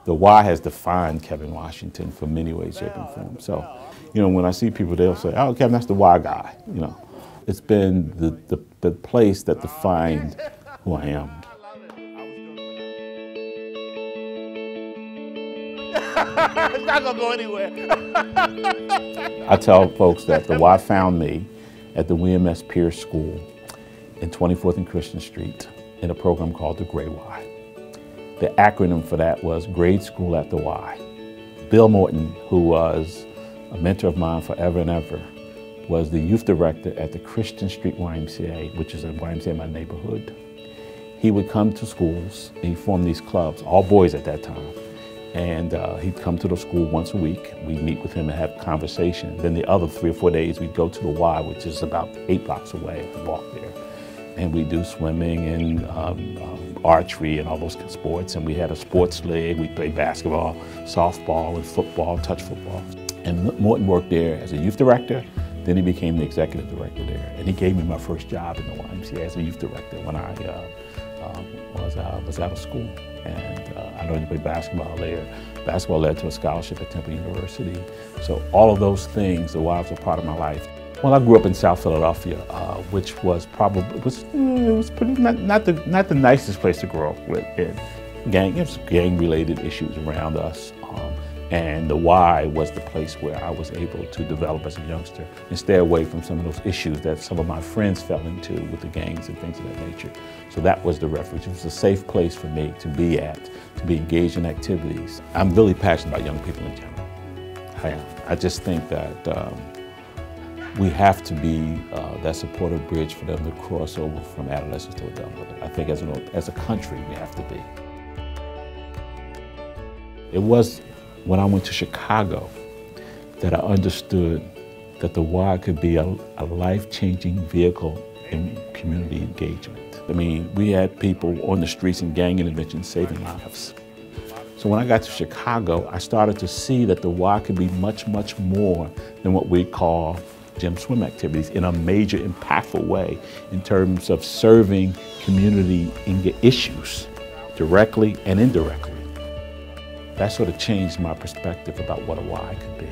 The Y has defined Kevin Washington for many ways, shape, and form. So, you know, when I see people, they'll say, oh, Kevin, that's the Y guy, you know. It's been the place that defined who I am. It's not gonna go anywhere. I tell folks that the Y found me at the WMS Pierce School in 24th and Christian Street in a program called the Gray Y. The acronym for that was Grade School at the Y. Bill Morton, who was a mentor of mine forever and ever, was the youth director at the Christian Street YMCA, which is a YMCA in my neighborhood. He would come to schools, and he formed these clubs, all boys at that time. And he'd come to the school once a week. We'd meet with him and have a conversation. Then the other 3 or 4 days, we'd go to the Y, which is about 8 blocks away, and walk there. And we do swimming and archery and all those kind of sports. And we had a sports league. We played basketball, softball, and football, touch football. And Morton worked there as a youth director. Then he became the executive director there. And he gave me my first job in the YMCA as a youth director when I was out of school. And I learned to play basketball there. Basketball led to a scholarship at Temple University. So all of those things, the Y was a part of my life. Well, I grew up in South Philadelphia, which was probably pretty not the nicest place to grow up with. There's gang-related issues around us, and the Y was the place where I was able to develop as a youngster and stay away from some of those issues that some of my friends fell into with the gangs and things of that nature. So that was the refuge. It was a safe place for me to be at, to be engaged in activities. I'm really passionate about young people in general. I am. I just think that we have to be that supportive bridge for them to cross over from adolescence to adulthood. I think as a country, we have to be. It was when I went to Chicago that I understood that the Y could be a life-changing vehicle in community engagement. I mean, we had people on the streets in gang intervention saving lives. So when I got to Chicago, I started to see that the Y could be much, much more than what we call gym swim activities in a major, impactful way in terms of serving community issues directly and indirectly. That sort of changed my perspective about what a Y could be.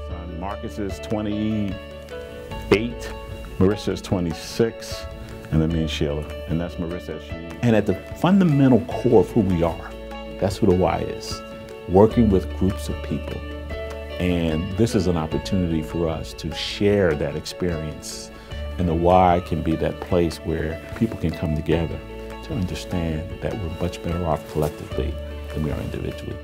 Son Marcus is 28, Marissa is 26, and then me and Sheila, and that's Marissa. And at the fundamental core of who we are, that's who the Y is, working with groups of people. And this is an opportunity for us to share that experience. And the Y can be that place where people can come together to understand that we're much better off collectively than we are individually.